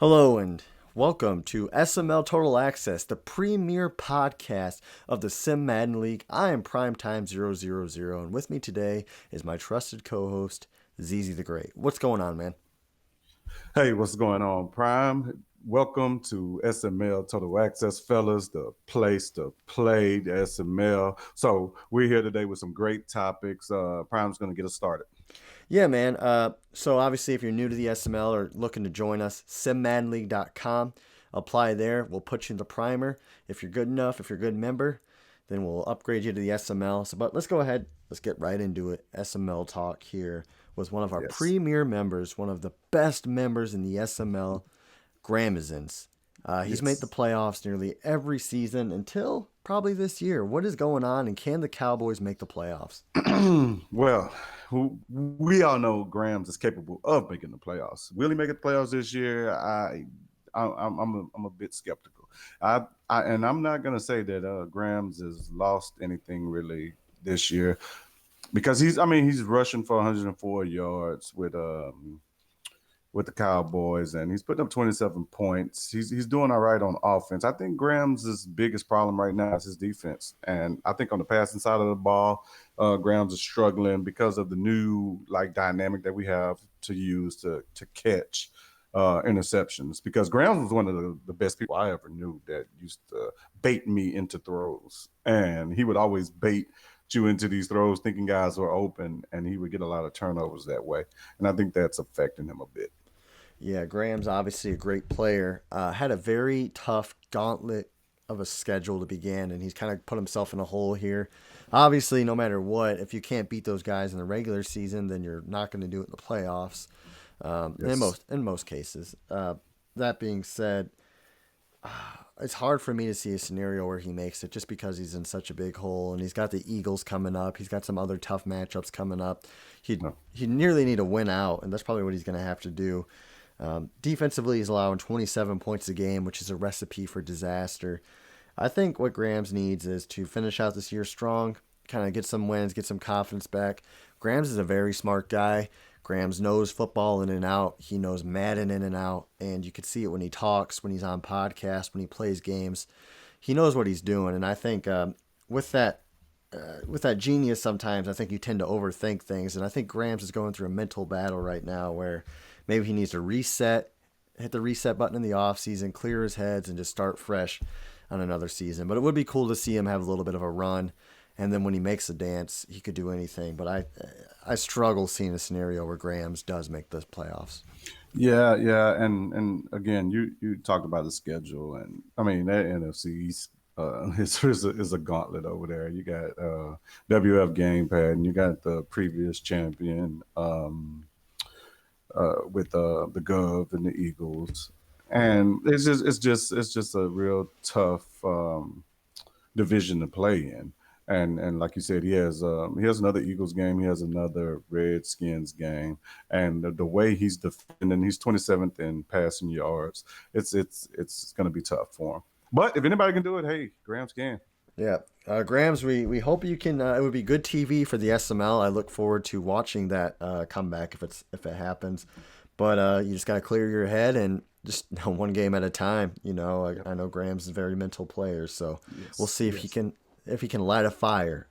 Hello and welcome to SML Total Access, the premier podcast of the Sim Madden League. I am Primetime000, and with me today is my trusted co-host, ZZ the Great. What's going on, man? Hey, what's going on, Prime? Welcome to SML Total Access, fellas, the place to play the SML. So we're here today with some great topics. Prime's going to get us started. Yeah, man. So obviously, if you're new to the SML or looking to join us, simmaddenleague.com. Apply there. We'll put you in the primer. If you're good enough, if you're a good member, then we'll upgrade you to the SML. But let's go ahead. Let's get right into it. SML talk here with one of our Yes. premier members, one of the best members in the SML, Gramazins. He's made the Yes. playoffs nearly every season until probably this year. What is going on, and can the Cowboys make the playoffs? Well, we all know Grams is capable of making the playoffs. Will he make the playoffs this year? I'm a bit skeptical. And I'm not going to say that Grams has lost anything really this year because he's rushing for 104 yards with the Cowboys, and he's putting up 27 points. He's doing all right on offense. I think Graham's biggest problem right now is his defense, and I think on the passing side of the ball, Graham's is struggling because of the new dynamic that we have to use to catch interceptions. Because Graham was one of the best people I ever knew that used to bait me into throws, and he would always bait you into these throws thinking guys were open, and he would get a lot of turnovers that way. And I think that's affecting him a bit. Yeah, Graham's obviously a great player. Had a very tough gauntlet of a schedule to begin, and he's kind of put himself in a hole here. Obviously, no matter what, if you can't beat those guys in the regular season, then you're not going to do it in the playoffs. In Yes. most cases. That being said, it's hard for me to see a scenario where he makes it just because he's in such a big hole, and he's got the Eagles coming up. He's got some other tough matchups coming up. No. He nearly need to win out, and that's probably what he's going to have to do. Defensively, he's allowing 27 points a game, which is a recipe for disaster. I think what Grams needs is to finish out this year strong, kind of get some wins, get some confidence back. Grams is a very smart guy. Grams knows football in and out. He knows Madden in and out, and you can see it when he talks, when he's on podcasts, when he plays games. He knows what he's doing, and I think with that with that genius, sometimes I think you tend to overthink things, and I think Grams is going through a mental battle right now where maybe he needs to reset, hit the reset button in the off season, clear his heads, and just start fresh on another season. But it would be cool to see him have a little bit of a run, and then when he makes a dance, he could do anything. But I struggle seeing a scenario where Grams does make the playoffs. Yeah, yeah, and again, you talked about the schedule, and I mean that NFC East is a gauntlet over there. You got WF Gamepad, and you got the previous champion with the Gov and the Eagles, and it's just a real tough division to play in. And like you said, he has another Eagles game, he has another Redskins game, and the way he's defending, he's 27th in passing yards. It's going to be tough for him. But if anybody can do it, hey, Grams can. Yeah, Grams, we hope you can. It would be good TV for the SML. I look forward to watching that comeback if it happens. But you just got to clear your head and just one game at a time. I know Grams is a very mental player, so we'll Yes, see yes, if he can light a fire.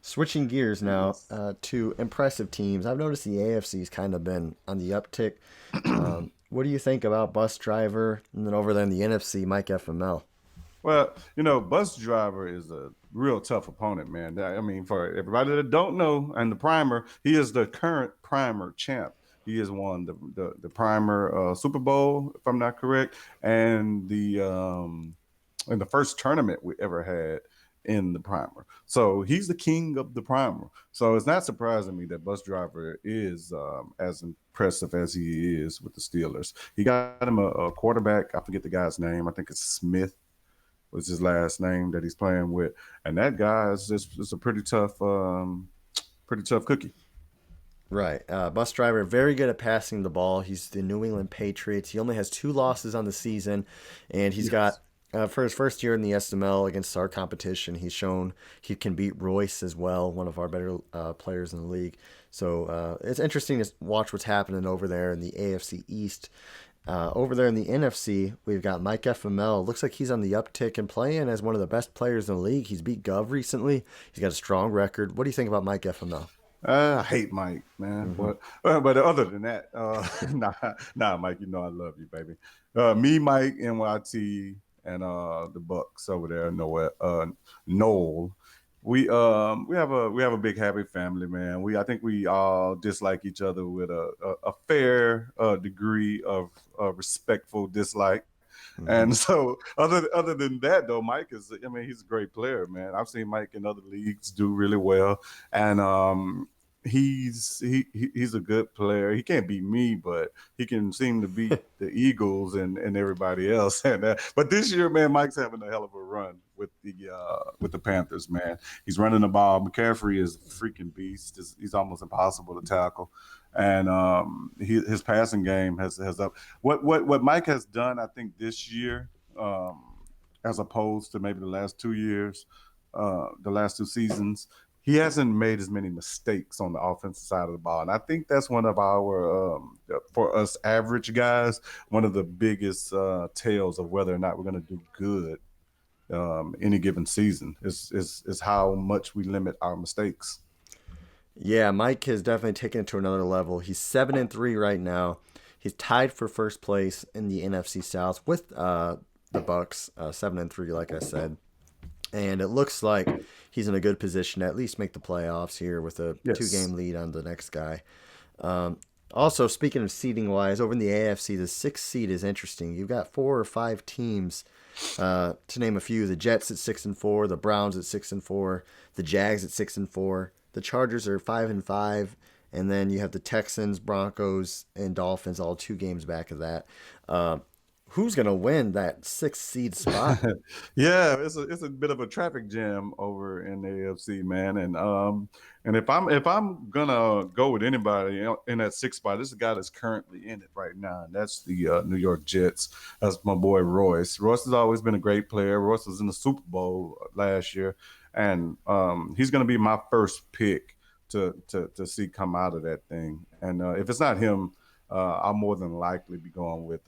Switching gears now yes. to impressive teams. I've noticed the AFC's kind of been on the uptick. What do you think about Bus Driver, and then over there in the NFC, Mike FML? Well, bus driver is a real tough opponent, man. I mean, for everybody that don't know, and the primer, he is the current primer champ. He has won the primer Super Bowl, if I'm not correct, and the first tournament we ever had in the primer. So he's the king of the primer. So it's not surprising me that bus driver is as impressive as he is with the Steelers. He got him a quarterback. I forget the guy's name. I think it's Smith was his last name that he's playing with, and that guy is a pretty tough cookie. Right. Bus driver, very good at passing the ball. He's the New England Patriots. He only has two losses on the season, and he's got, Yes. for his first year in the SML against our competition, he's shown he can beat Royce as well, one of our better players in the league. So it's interesting to watch what's happening over there in the AFC East. Over there in the NFC, we've got Mike FML. Looks like he's on the uptick and playing as one of the best players in the league. He's beat Gov recently. He's got a strong record. What do you think about Mike FML? I hate Mike, man. Mm-hmm. But other than that, nah, Mike. You know I love you, baby. Me, Mike, NYT, and the Bucks over there, Noel, Noel. We have a big happy family, man. I think we all dislike each other with a fair degree of respectful dislike. Mm-hmm. And so, other than that, though, Mike is. I mean, he's a great player, man. I've seen Mike in other leagues do really well, and he's a good player. He can't beat me, but he can seem to beat the Eagles and everybody else. And but this year, man, Mike's having a hell of a run with the Panthers, man. He's running the ball. McCaffrey is a freaking beast. He's almost impossible to tackle, and his passing game has up. What Mike has done, I think, this year, as opposed to maybe the last 2 years, the last two seasons, he hasn't made as many mistakes on the offensive side of the ball, and I think that's one of our for us average guys, one of the biggest tales of whether or not we're going to do good any given season is how much we limit our mistakes. Yeah, Mike has definitely taken it to another level. He's 7-3 right now. He's tied for first place in the NFC South with the Bucks, 7-3, like I said. And it looks like he's in a good position to at least make the playoffs here with a Yes. two-game lead on the next guy. Also, speaking of seeding wise, over in the AFC, the sixth seed is interesting. You've got 4 or 5 teams, to name a few: the Jets at 6-4, the Browns at 6-4, the Jags at 6-4, the Chargers are 5-5, and then you have the Texans, Broncos, and Dolphins, all 2 games back of that. Uh, who's gonna win that sixth seed spot? Yeah, it's a bit of a traffic jam over in the AFC, man. And if I'm gonna go with anybody in that sixth spot, this is a guy that's currently in it right now, and that's the New York Jets. That's my boy Royce. Royce has always been a great player. Royce was in the Super Bowl last year, and he's gonna be my first pick to see come out of that thing. And if it's not him, I'll more than likely be going with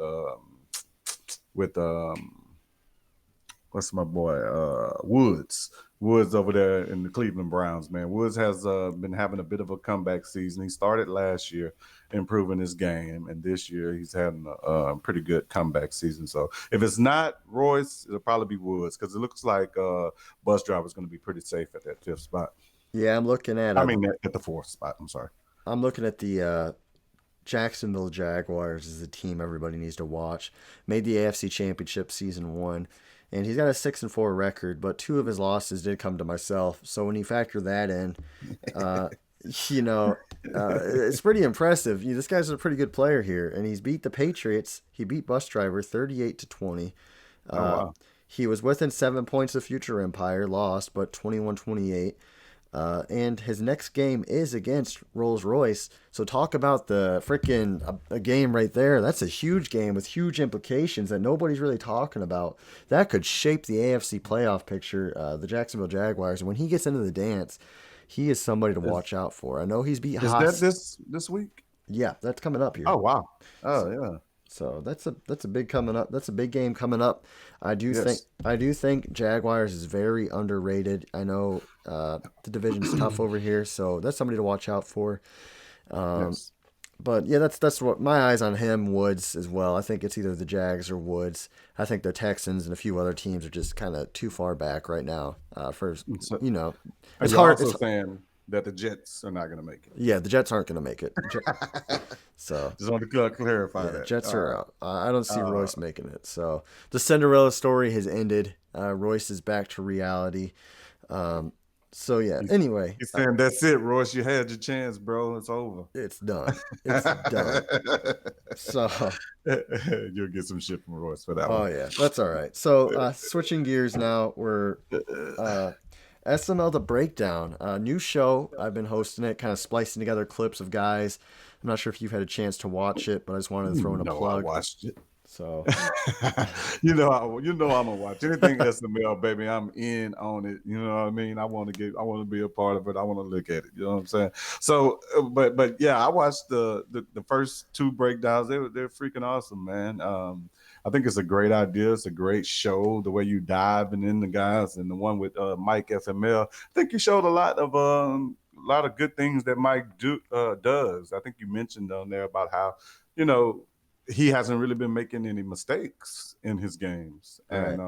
what's my boy Woods. Woods over there in the Cleveland Browns, man. Woods has been having a bit of a comeback season. He started last year improving his game, and this year he's having a pretty good comeback season. So if it's not Royce, it'll probably be Woods, because it looks like Bus Driver's going to be pretty safe at that fifth spot. Yeah, I'm looking at I mean, at the fourth spot. I'm sorry. the Jacksonville Jaguars is a team everybody needs to watch. Made the AFC Championship season 1, and he's got a 6-4 record, but 2 of his losses did come to myself. So when you factor that in, uh, you know, it's pretty impressive. This guy's a pretty good player here, and he's beat the Patriots. He beat Bus Driver 38-20. Oh Uh, wow. he was within 7 points of Future Empire, lost, but 21-28. And his next game is against Rolls Royce. So talk about the freaking a game right there. That's a huge game with huge implications that nobody's really talking about. That could shape the AFC playoff picture. The Jacksonville Jaguars. And when he gets into the dance, he is somebody to Is watch out for. I know he's beat is that Haas. this week? Yeah, that's coming up here. Oh wow. So, Oh yeah. so that's a big coming up. That's a big game coming up. Yes. I do think Jaguars is very underrated. I know the division's tough over here, so that's somebody to watch out for. Um, Yes. but yeah, that's what my eyes on him. Woods as well. I think it's either the Jags or Woods. I think the Texans and a few other teams are just kind of too far back right now. For So, you know, and it's you're hard. also saying that the Jets are not going to make it. Yeah, the Jets aren't going to make it. So Just want to clarify yeah, that. Jets are out. I don't see Uh, Royce making it. So the Cinderella story has ended. Royce is back to reality. Um, so yeah. he's, Anyway, he's saying that's it, Royce. You had your chance, bro. It's over. it's done. It's done. So, You'll get some shit from Royce for that oh one. yeah, that's all right. So switching gears now, we're uh, SML The Breakdown, a new show. I've been hosting it, kind of splicing together clips of guys. I'm not sure if you've had a chance to watch it, but I just wanted to throw in a No, I plug. watched it. So you know I'm gonna watch anything SML, baby. I'm in on it. You know what I mean? I want to be a part of it. I want to look at it. You know what I'm saying? So, but yeah, I watched the first two breakdowns. They're freaking awesome, man. I think it's a great idea. It's a great show. The way you diving in the guys, and the one with Mike SML. I think you showed a lot of good things that Mike does. I think you mentioned on there about how you know he hasn't really been making any mistakes in his games, right.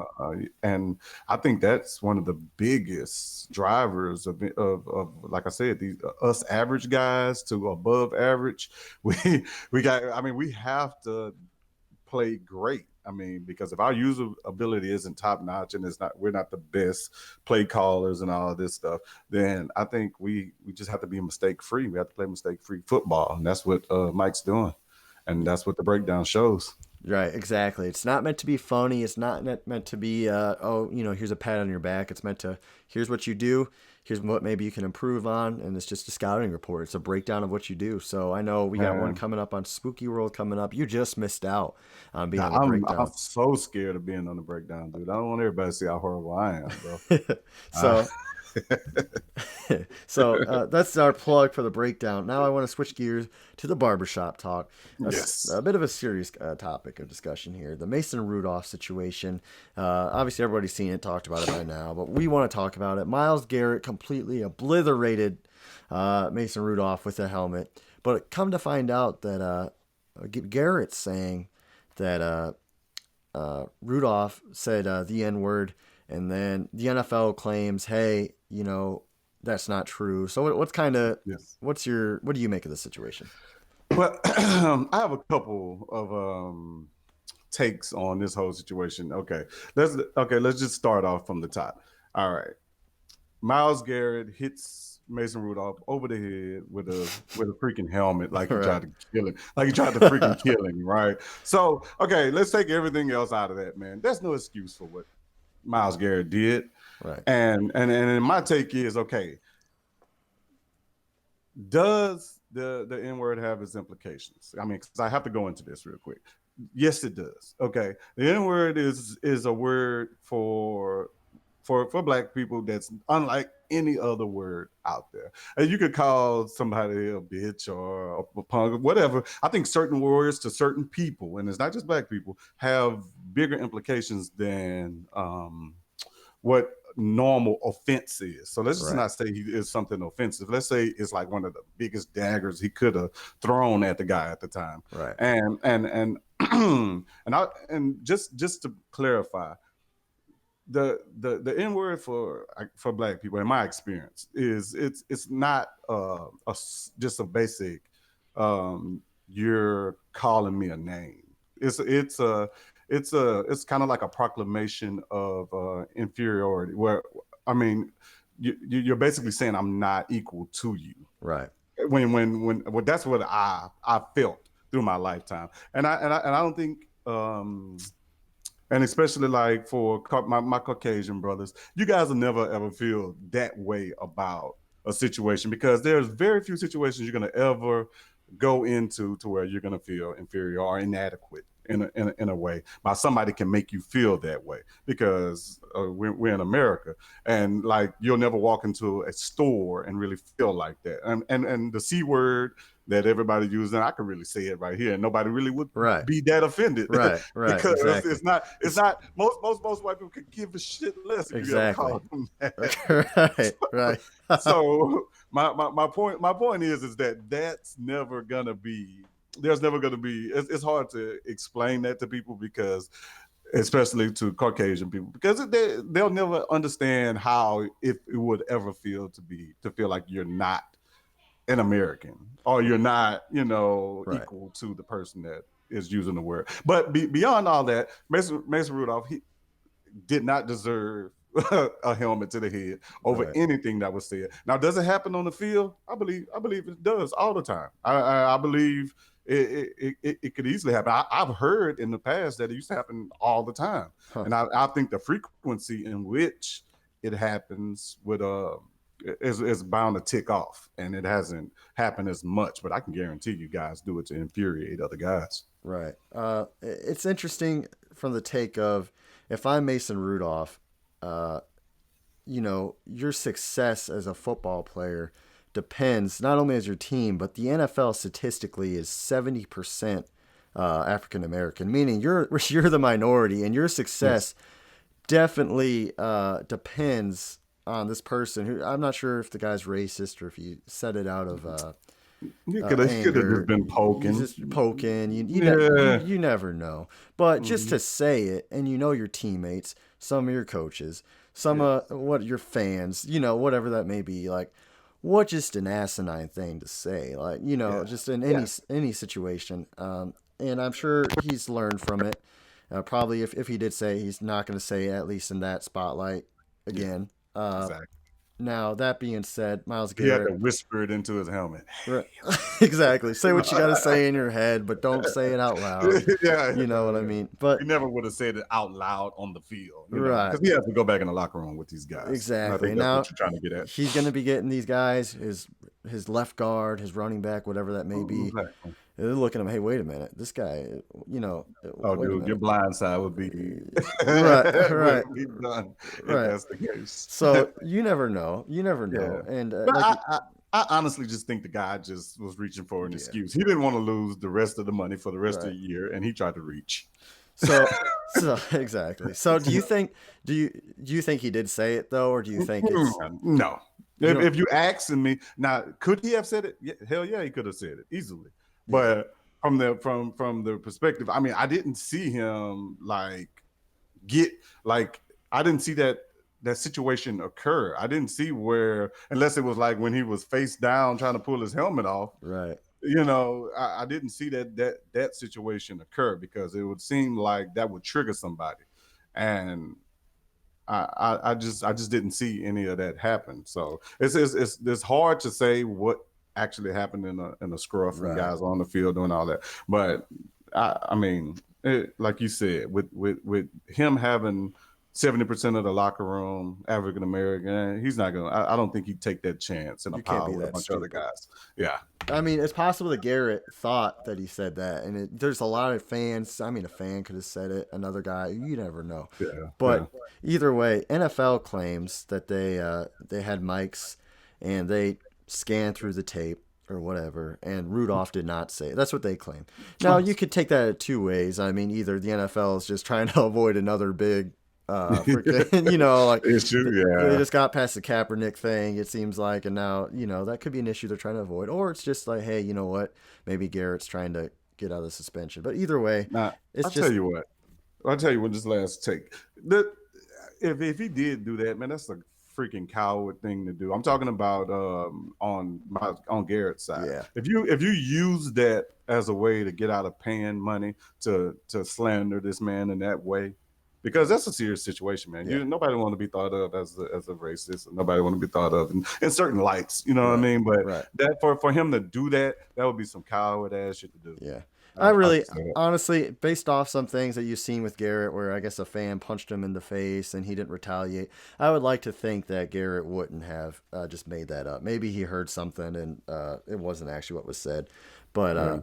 and I think that's one of the biggest drivers of like I said, these us average guys to above average. We got. I mean, we have to play great. I mean, because if our user ability isn't top notch and we're not the best play callers and all of this stuff, then I think we just have to be mistake free. We have to play mistake free football, and that's what Mike's doing, and that's what the breakdown shows. Right, exactly. It's not meant to be funny. It's not meant to be, oh, here's a pat on your back. It's meant to, here's what you do. Here's what maybe you can improve on. And it's just a scouting report. It's a breakdown of what you do. So I know we got one And coming up on Spooky World coming up. You just missed out on being on the I'm breakdown. so scared of being on the breakdown, dude. I don't want everybody to see how horrible I am, bro. Uh, So that's our plug for the breakdown. Now I want to switch gears to the barbershop talk. A yes. bit of a serious topic of discussion here. The Mason Rudolph situation. Obviously, everybody's seen it, talked about it by now, but we want to talk about it. Myles Garrett completely obliterated Mason Rudolph with a helmet. But come to find out that Garrett's saying that Rudolph said the N word, and then the NFL claims, hey, that's not true. So what's kind of Yes. what do you make of the situation? Well, I have a couple of takes on this whole situation. Let's just start off from the top. All right. Miles Garrett hits Mason Rudolph over the head with a freaking helmet, like he Right. tried to kill him, like he tried to freaking kill him, right? So, okay, let's take everything else out of that, man. There's no excuse for what Miles Garrett did. Right. And my take is, okay, does the N word have its implications? I mean, because I have to go into this real quick. Yes, it does. Okay, the N word is a word for black people that's unlike any other word out there. And you could call somebody a bitch or a punk, whatever. I think certain words to certain people, and it's not just black people, have bigger implications than what normal offense is. So let's just Right. not say he is something offensive. Let's say it's like one of the biggest daggers he could have thrown at the guy at the time. Right. And and just to clarify, the N word for black people, in my experience, is it's not just a basic you're calling me a name. It's kind of like a proclamation of inferiority. Where I mean, you're basically saying I'm not equal to you. Right. When well, that's what I felt through my lifetime, and I don't think and especially like for my Caucasian brothers, you guys will never ever feel that way about a situation because there's very few situations you're gonna ever go into to where you're gonna feel inferior or inadequate in a way by somebody can make you feel that way because we're in America and like you'll never walk into a store and really feel like that and the C word that everybody uses and I can really say it right here and nobody really would Right. be that offended Right. Right. because Exactly. it's It's not most white people could give a shit less if you ever exactly. call them that. Right. Right. So my point is that that's never gonna be there's never gonna be it's hard to explain that to people because especially to Caucasian people because they'll never understand how if it would ever feel to feel like you're not an American or you're not, Right. equal to the person that is using the word. But beyond all that, Mason Rudolph, he did not deserve a helmet to the head over Right. anything that was said. Now, does it happen on the field? I believe it does all the time. I believe it could easily happen. I've heard in the past that it used to happen all the time, Huh. and I think the frequency in which it happens would is bound to tick off, and it hasn't happened as much. But I can guarantee you guys do it to infuriate other guys. Right. It's interesting from the take of if I'm Mason Rudolph, uh, your success as a football player depends not only as your team, but the NFL statistically is 70% African American, meaning you're the minority, and your Yes. success definitely depends on this person. Who I'm not sure if the guy's racist or if he said it out of He could have just anger. been He's poking. just poking. Yeah. You never know. But just Mhm. to say it, and your teammates, some of your coaches, some Yes. what your fans, whatever that may be, like what just an asinine thing to say, like Yeah. just in Yeah. any situation. And I'm sure he's learned from it. Probably if he did say, he's not going to say it, at least in that spotlight Yeah. again. Exactly. Now that being said, Miles He had to Garrett. whisper it into his helmet. Right. Exactly. Say what you got to say in your head, but don't say it out loud. Yeah, You know what I yeah. mean? He But never would have said it out loud on the field, right. because he has to go back in the locker room with these guys. And I Exactly. think that's what Now you're trying to get at. he's going to be getting these guys, his left guard, his running back, whatever that may be. Exactly. They're looking at him. Hey, wait a minute. This guy. Oh, Wait a dude, your minute. blind side would be Right. Right. would be done if Right. that's the case. So you never know. You never Yeah. know. And But like, I honestly just think the guy just was reaching for an yeah. excuse. He didn't want to lose the rest of the money for the rest of Right. the year, and he tried to reach. So exactly. So do you think he did say it though, or do you think it's No. you If, don't? if you asking me now, could he have said it? Yeah, hell yeah, he could have said it easily. Yeah. But from the perspective, I mean, I didn't see him get like I didn't see that situation occur. I didn't see where, unless it was like when he was face down trying to pull his helmet off. Right. I didn't see that situation occur, because it would seem like that would trigger somebody, and I just didn't see any of that happen. So it's hard to say what actually happened in a scruff and Right. guys on the field doing all that. But I mean, like you said, with him having 70% of the locker room African American, he's not gonna. I don't think he'd take that chance in a You can't pile be with a that bunch of other stupid. guys. Yeah, I mean, it's possible that Garrett thought that he said that, and there's a lot of fans. I mean, a fan could have said it. Another guy, you never know. yeah, yeah. But either way, NFL claims that they had mics and they scanned through the tape or whatever, and Rudolph did not say it. That's what they claim. Now you could take that two ways. I mean, either the NFL is just trying to avoid another big freaking, like Issue, they yeah. just got past the Kaepernick thing, it seems like, and now, that could be an issue they're trying to avoid. Or it's just like, hey, you know what? Maybe Garrett's trying to get out of the suspension. But either way, Now, it's I'll tell just, you what. I'll tell you what. This last take. The if he did do that, man, that's a freaking coward thing to do. I'm talking about on Garrett's side. yeah, If you use that as a way to get out of paying money to slander this man in that way, because that's a serious situation, man. yeah, Nobody want to be thought of as a racist. Nobody want to be thought of in certain lights. You know what I right, mean? But right. that for him to do that, that would be some coward ass shit to do. Yeah. I I'll really, just say that. honestly, based off some things that you've seen with Garrett, where I guess a fan punched him in the face and he didn't retaliate, I would like to think that Garrett wouldn't have just made that up. Maybe he heard something and it wasn't actually what was said. But Yeah.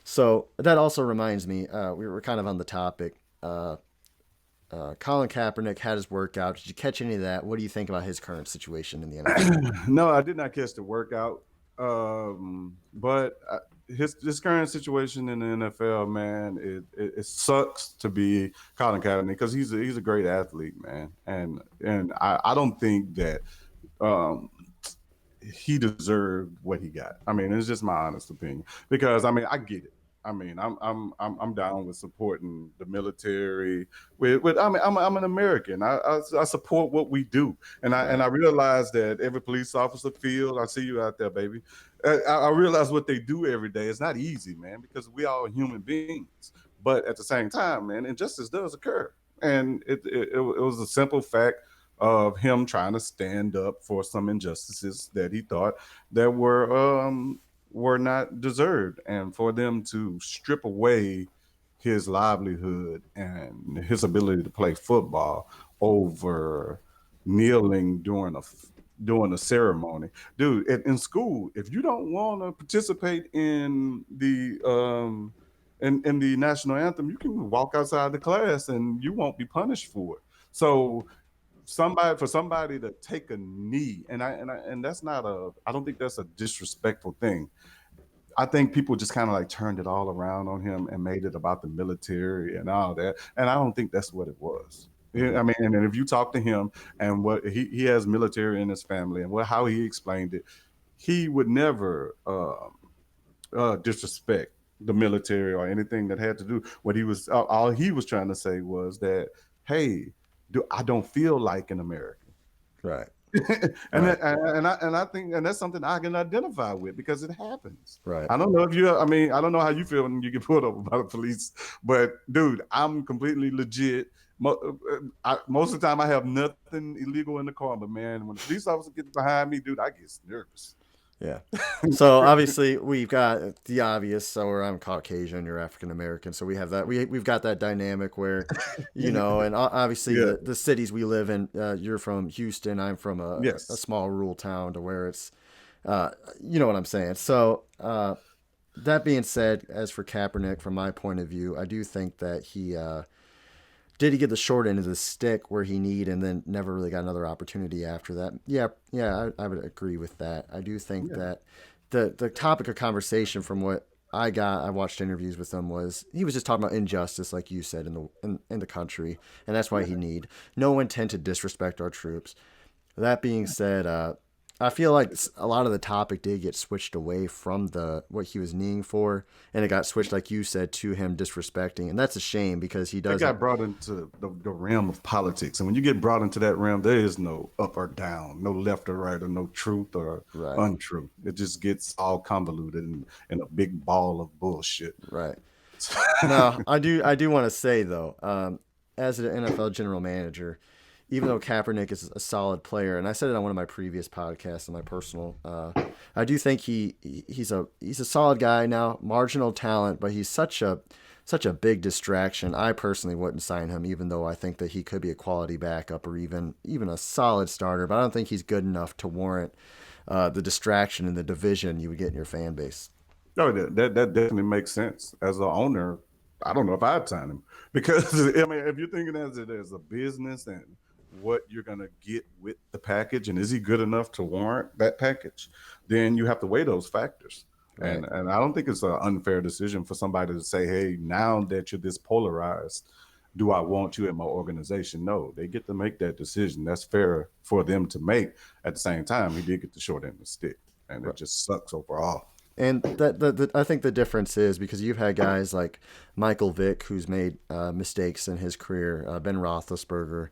so that also reminds me, we were kind of on the topic. Colin Kaepernick had his workout. Did you catch any of that? What do you think about his current situation in the NFL? No, I did not catch the workout. But his current situation in the NFL, man, it sucks to be Colin Kaepernick, because he's a great athlete, man, and I don't think that um, he deserved what he got. I mean, it's just my honest opinion, because I mean, I get it. I mean, I'm down with supporting the military. I mean, I'm an American. I support what we do, and I Right. realize that every police officer feels. I see you out there, baby. I realize what they do every day. It's not easy, man, because we all human beings. But at the same time, man, injustice does occur, and it was a simple fact of him trying to stand up for some injustices that he thought that were not deserved, and for them to strip away his livelihood and his ability to play football over kneeling during a ceremony. Dude, in school, if you don't want to participate in the national anthem, you can walk outside the class and you won't be punished for it. So somebody to take a knee, and that's not a, I don't think that's a disrespectful thing. I think people just kind of like turned it all around on him and made it about the military and all that. And I don't think that's what it was. Yeah, I mean, and if you talk to him and what he has military in his family and how he explained it, he would never disrespect the military or anything that had to do. What he was all he was trying to say was that, hey, I don't feel like an American. Right. and Right. I think, and that's something I can identify with because it happens. Right. I don't know if you, I mean, I don't know how you feel when you get pulled over by the police, but dude, I'm completely legit. Most of the time, I have nothing illegal in the car, but man, when the police officer gets behind me, dude, I get nervous. Yeah. So obviously we've got the obvious. So I'm Caucasian, you're African American. So we have that. We've got that dynamic where, and obviously Yeah. the cities we live in. You're from Houston. I'm from a Yes. small rural town to where it's, you know what I'm saying. So that being said, as for Kaepernick, from my point of view, I do think that he get the short end of the stick where he need, and then never really got another opportunity after that. Yeah, I would agree with that. I do think Yeah. that the topic of conversation from what I watched interviews with him was he was just talking about injustice, like you said, in the country, and that's why he Yeah. need no intent to disrespect our troops. That being said, I feel like a lot of the topic did get switched away from the what he was kneeling for, and it got switched, like you said, to him disrespecting, and that's a shame because he That doesn't. got brought into the realm of politics. And when you get brought into that realm, there is no up or down, no left or right, or no truth or Right. untruth. It just gets all convoluted in a big ball of bullshit. Right. Now, I do want to say though, as an NFL general manager, even though Kaepernick is a solid player, and I said it on one of my previous podcasts on my personal, I do think he's a solid guy now, marginal talent, but he's such a big distraction. I personally wouldn't sign him, even though I think that he could be a quality backup or even a solid starter. But I don't think he's good enough to warrant the distraction and the division you would get in your fan base. No, that definitely makes sense. As an owner, I don't know if I'd sign him because I mean, if you're thinking as it as a business and what you're gonna get with the package, and is he good enough to warrant that package, then you have to weigh those factors. Right. And I don't think it's an unfair decision for somebody to say, hey, now that you're this polarized, do I want you in my organization? No, they get to make that decision. That's fair for them to make. At the same time, he did get the short end of the stick, and it Right. just sucks overall. And I think the difference is because you've had guys like Michael Vick who's made mistakes in his career, Ben Roethlisberger,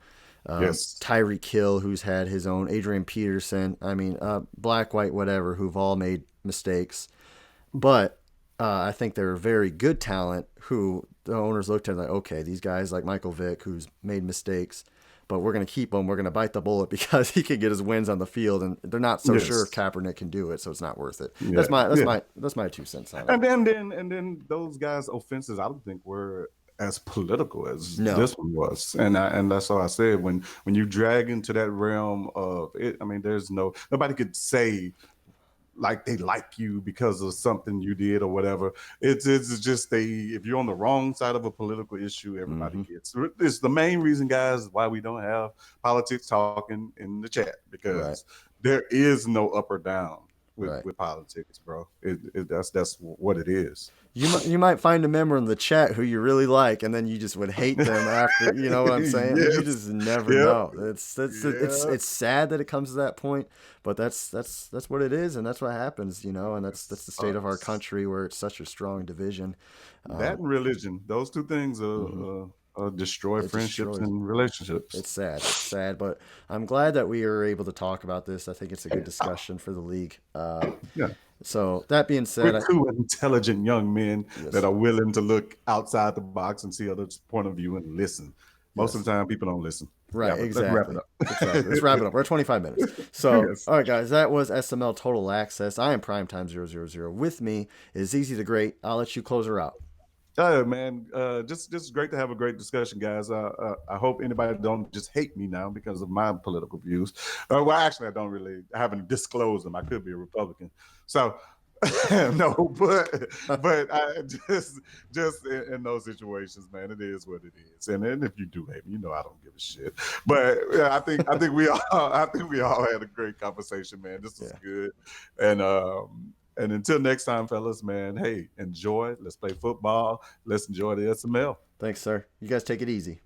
Yes. Tyreek Hill who's had his own, Adrian Peterson. I mean, black, white, whatever, who've all made mistakes. But I think they're very good talent who the owners looked at like, okay, these guys like Michael Vick who's made mistakes, but we're going to keep him. We're going to bite the bullet because he can get his wins on the field, and they're not so sure if Yes. Kaepernick can do it, so it's not worth it. Yeah. That's my 2 cents on it. And then those guys' offenses, I don't think were as political as No. this one was. And that's all I said. When you drag into that realm of it, I mean, there's nobody could say like they like you because of something you did or whatever. It's just if you're on the wrong side of a political issue, everybody Mm-hmm. gets. It's the main reason, guys, why we don't have politics talking in the chat, Right. because there is no up or down Right. with politics, bro. That's what it is. You might find a member in the chat who you really like, and then you just would hate them after. You know what I'm saying? You Yes. just never Yep. know. It's Yeah. it's sad that it comes to that point, but that's what it is, and that's what happens. And It that's the state of our sucks. country where it's such a strong division. That and religion, those two things Mhm. destroy It friendships destroys. and relationships. It's sad. It's sad, but I'm glad that we are able to talk about this. I think it's a good discussion for the league. Yeah. So that being We're said, two intelligent young men that yes, are willing to look outside the box and see others' point of view and listen. Most of yes. the time, people don't listen. Yeah, Right, but let's wrap it exactly. Exactly. Let's wrap up. it up. We're at 25 minutes. So, Yes. all right, guys, that was SML Total Access. I am Primetime 000. With me is Easy the Great. I'll let you close her out. Oh man, just great to have a great discussion, guys. I hope anybody don't just hate me now because of my political views. Well, actually, I haven't disclosed them. I could be a Republican. So No, but I just in those situations, man, it is what it is. And if you do hate me, I don't give a shit. But yeah, I think we all I think we all had a great conversation, man. This was Yeah. good. And until next time, fellas, man, hey, enjoy. Let's play football. Let's enjoy the SML. Thanks, sir. You guys take it easy.